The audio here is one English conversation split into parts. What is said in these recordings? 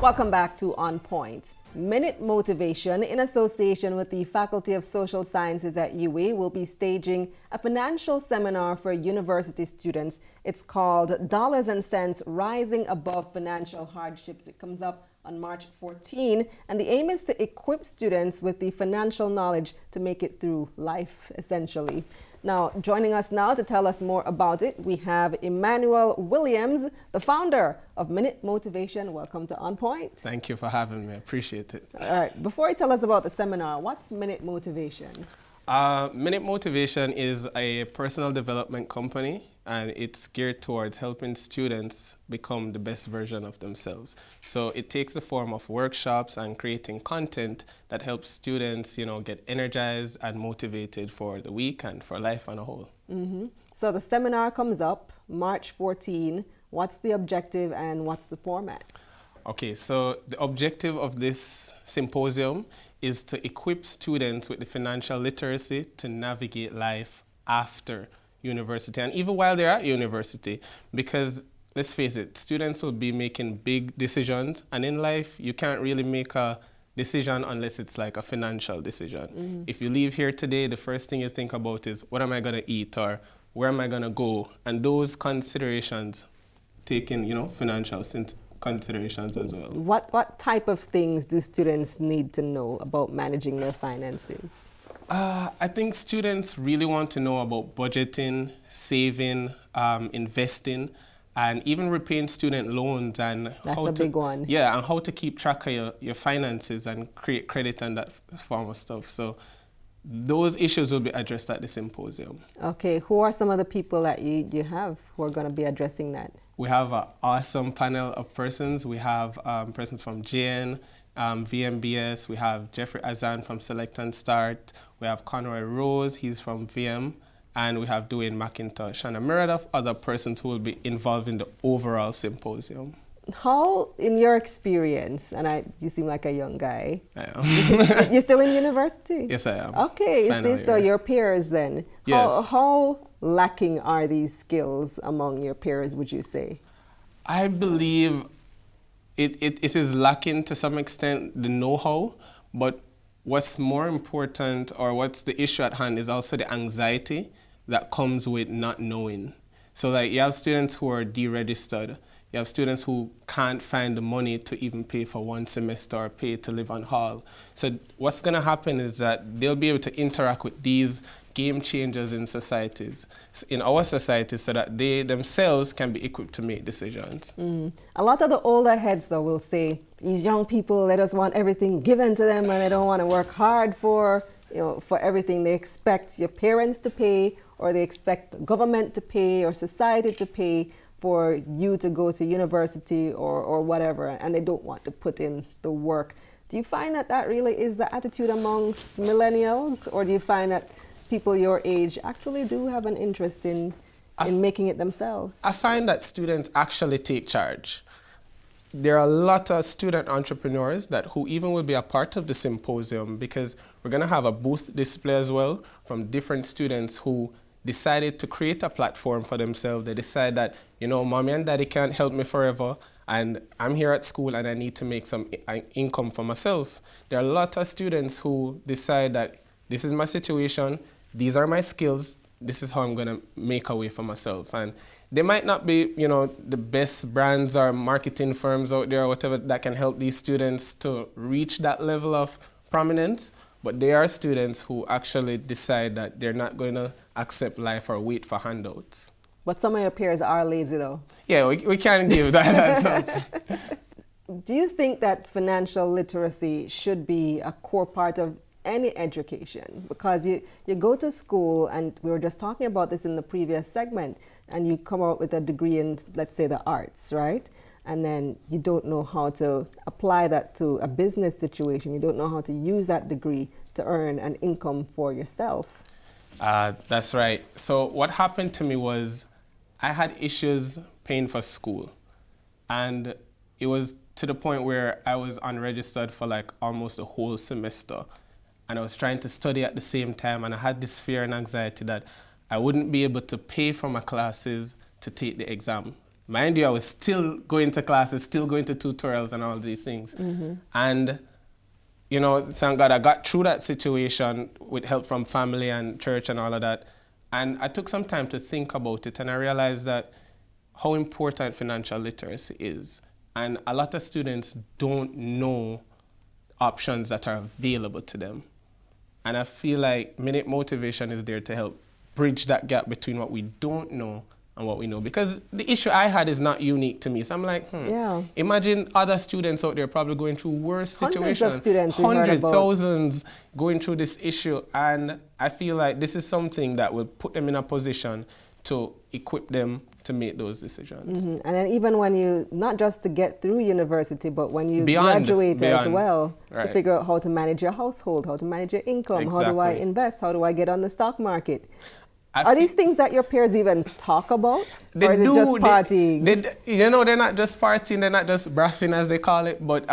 Welcome back to On Point. Minute Motivation, in association with the Faculty of Social Sciences at UA, will be staging a financial seminar for university students. It's called Dollars and Cents Rising Above Financial Hardships. It comes up on March 14, and the aim is to equip students with the financial knowledge to make it through life, essentially. Now, joining us now to tell us more about it, we have Emmanuel Williams, the founder of Minute Motivation. Welcome to On Point. Thank you for having me. I appreciate it. All right. Before you tell us about the seminar, what's Minute Motivation? Minute Motivation is a personal development company, and it's geared towards helping students become the best version of themselves. So it takes the form of workshops and creating content that helps students, get energized and motivated for the week and for life on a whole. So the seminar comes up March 14. What's the objective and what's the format? Okay, so the objective of this symposium is to equip students with the financial literacy to navigate life after university and even while they're at university, because let's face it, students will be making big decisions, and in life you can't really make a decision unless it's like a financial decision. If you leave here today, the first thing you think about is what am I going to eat or where am I going to go, and those considerations taking financial considerations as well. What type of things do students need to know about managing their finances? I think students really want to know about budgeting, saving, investing, and even repaying student loans, and That's a big one. Yeah, and how to keep track of your finances and create credit and that form of stuff. So those issues will be addressed at the symposium. Okay, who are some of the people that you have who are going to be addressing that? We have an awesome panel of persons. We have persons from JN, VMBS. We have Jeffrey Azan from Select and Start. We have Conroy Rose, he's from VM. And we have Dwayne McIntosh and a myriad of other persons who will be involved in the overall symposium. How, in your experience, and you seem like a young guy. I am. You're still in university? Yes, I am. Okay, so your peers then. Yes. How lacking are these skills among your peers, would you say? I believe it is lacking to some extent, the know-how, but what's more important, or what's the issue at hand, is also the anxiety that comes with not knowing. So like you have students who are deregistered. You have students who can't find the money to even pay for one semester or pay to live on hall. So what's going to happen is that they'll be able to interact with these game changers in societies, in our society, so that they themselves can be equipped to make decisions. A lot of the older heads, though, will say, these young people, they just want everything given to them and they don't want to work hard for everything. They expect your parents to pay, or they expect the government to pay, or society to pay for you to go to university or whatever, and they don't want to put in the work. Do you find that really is the attitude amongst millennials, or do you find that people your age actually do have an interest in making it themselves? I find that students actually take charge. There are a lot of student entrepreneurs who even will be a part of the symposium, because we're going to have a booth display as well from different students who decided to create a platform for themselves. They decide that, mommy and daddy can't help me forever, and I'm here at school and I need to make some income for myself. There are a lot of students who decide that this is my situation, these are my skills, this is how I'm going to make a way for myself. And they might not be, the best brands or marketing firms out there or whatever that can help these students to reach that level of prominence, but they are students who actually decide that they're not going to accept life or wait for handouts. But some of your peers are lazy, though. Yeah, we can't give that as something. Do you think that financial literacy should be a core part of any education? Because you go to school, and we were just talking about this in the previous segment, and you come out with a degree in, let's say, the arts, right? And then you don't know how to apply that to a business situation. You don't know how to use that degree to earn an income for yourself. That's right. So what happened to me was I had issues paying for school. And it was to the point where I was unregistered for like almost a whole semester. And I was trying to study at the same time. And I had this fear and anxiety that I wouldn't be able to pay for my classes to take the exam. Mind you, I was still going to classes, still going to tutorials and all these things. And, you know, thank God I got through that situation with help from family and church and all of that. And I took some time to think about it, and I realized that how important financial literacy is. And a lot of students don't know options that are available to them. And I feel like Minute Motivation is there to help bridge that gap between what we don't know and what we know. Because the issue I had is not unique to me. So I'm like, imagine other students out there probably going through worse situations. Hundreds of students. Hundreds, thousands going through this issue. And I feel like this is something that will put them in a position to equip them to make those decisions. And then even when you, not just to get through university, but when you graduate as well, to figure out how to manage your household, how to manage your income, how do I invest, how do I get on the stock market. Are these things that your peers even talk about? Or is it just partying? You know, they're not just partying, they're not just braffing as they call it, but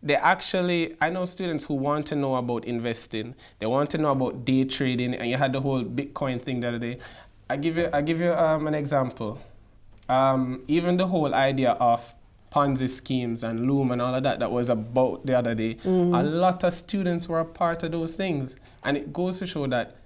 they actually, I know students who want to know about investing, they want to know about day trading, and you had the whole Bitcoin thing the other day. I give you an example. Even the whole idea of Ponzi schemes and Loom and all of that was about the other day. A lot of students were a part of those things. And it goes to show that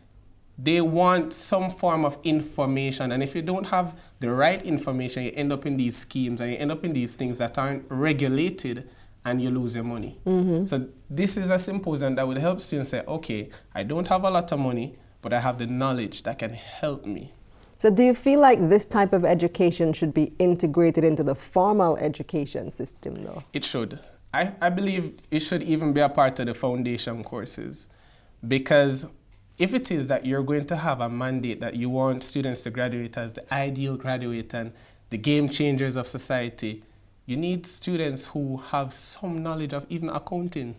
they want some form of information. And if you don't have the right information, you end up in these schemes and you end up in these things that aren't regulated, and you lose your money. So this is a symposium that would help students say, okay, I don't have a lot of money, but I have the knowledge that can help me. So do you feel like this type of education should be integrated into the formal education system though? It should. I believe it should even be a part of the foundation courses, because if it is that you're going to have a mandate that you want students to graduate as the ideal graduate and the game changers of society, you need students who have some knowledge of even accounting.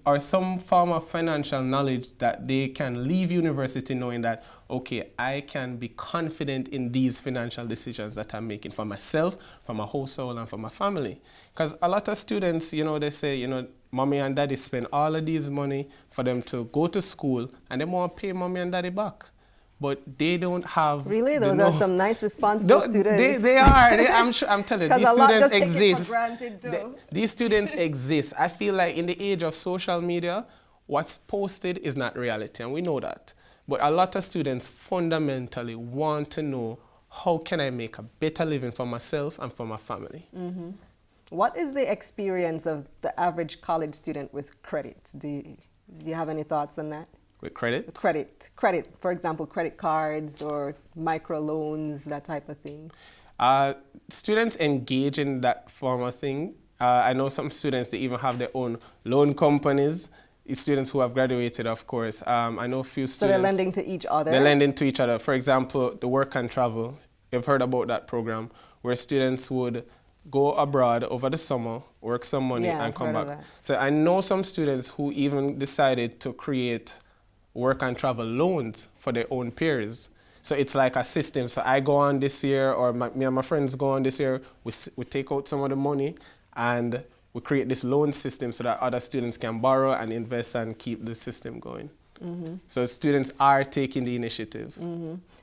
Or some form of financial knowledge that they can leave university knowing that, okay, I can be confident in these financial decisions that I'm making for myself, for my household, and for my family. Because a lot of students, you know, they say, you know, mommy and daddy spend all of these money for them to go to school, and they want to pay mommy and daddy back. But they don't have... Really? Those are some nice responsible students. They are. I'm telling you, these students exist. For granted too. These students exist. I feel like in the age of social media, what's posted is not reality, and we know that. But a lot of students fundamentally want to know, how can I make a better living for myself and for my family? What is the experience of the average college student with credit? Do you have any thoughts on that? With credits? Credit, for example, credit cards or micro loans, that type of thing. Students engage in that form of thing. I know some students, they even have their own loan companies. Students who have graduated, of course. I know a few students. So they're lending to each other? They're lending to each other. For example, the Work and Travel. You've heard about that program where students would go abroad over the summer, work some money, and come back. So I know some students who even decided to create Work and Travel loans for their own peers. So it's like a system. So I go on this year, or me and my friends go on this year, we take out some of the money and we create this loan system so that other students can borrow and invest and keep the system going. So students are taking the initiative.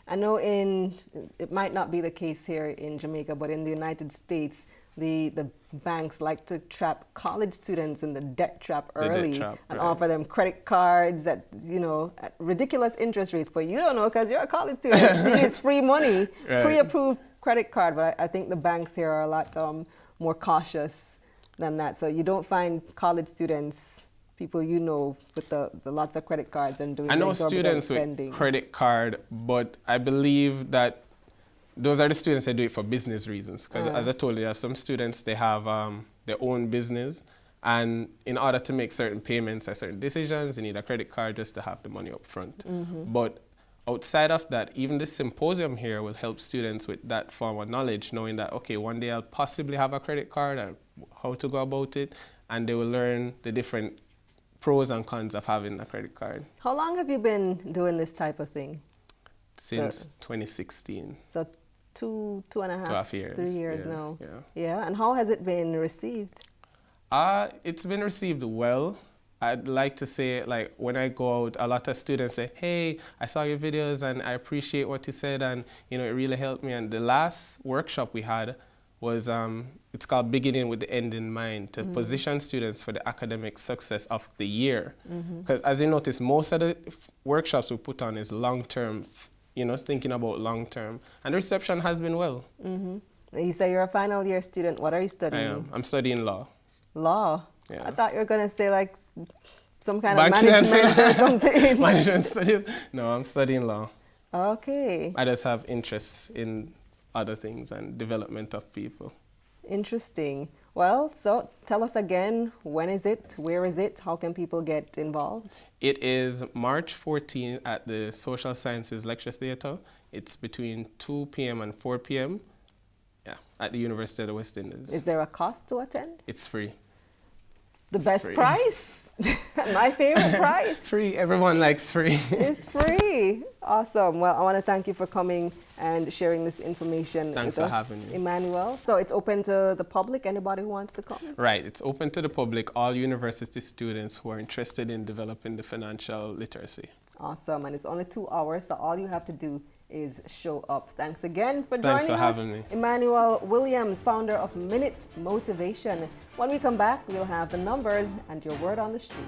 I know it might not be the case here in Jamaica, but in the United States, the banks like to trap college students in the debt trap early and offer them credit cards at, you know, at ridiculous interest rates. But you don't know because you're a college student. It's free money, pre-approved credit card. But I think the banks here are a lot more cautious than that. So you don't find college students, people you know, with the lots of credit cards and doing exorbitant spending. I know students with credit card, but I believe that those are the students that do it for business reasons. Because as I told you, some students, they have their own business. And in order to make certain payments or certain decisions, you need a credit card just to have the money up front. But outside of that, even this symposium here will help students with that form of knowledge, knowing that, okay, one day I'll possibly have a credit card and how to go about it. And they will learn the different pros and cons of having a credit card. How long have you been doing this type of thing? Since 2016. So two and a half years. 3 years now. Yeah. And how has it been received? It's been received well. I'd like to say, like, when I go out, a lot of students say, hey, I saw your videos and I appreciate what you said, and, you know, it really helped me. And the last workshop we had was, it's called Beginning with the End in Mind, to position students for the academic success of the year. Because as you notice, most of the workshops we put on is long-term, you know, thinking about long-term. And the reception has been well. You say you're a final year student. What are you I studying? am. I'm studying law. Law? Yeah. I thought you were going to say like some kind Banking of management or something. Management studies? No, I'm studying law. Okay. I just have interests in other things and development of people. Interesting. Well, so tell us again, when is it? Where is it? How can people get involved? It is March 14th at the Social Sciences Lecture Theatre. It's between 2 p.m. and 4 p.m. Yeah, at the University of the West Indies. Is there a cost to attend? It's free. The It's best free. price? My favorite price. Free. Everyone likes free. It's free. Awesome. Well, I want to thank you for coming and sharing this information Thanks with for us, having me. Emmanuel. So it's open to the public, anybody who wants to come? Right. It's open to the public, all university students who are interested in developing the financial literacy. Awesome. And it's only 2 hours, so all you have to do is show up. Thanks again for Thanks joining for us. having me. Emmanuel Williams, founder of Minute Motivation. When we come back, we'll have the numbers and your word on the street.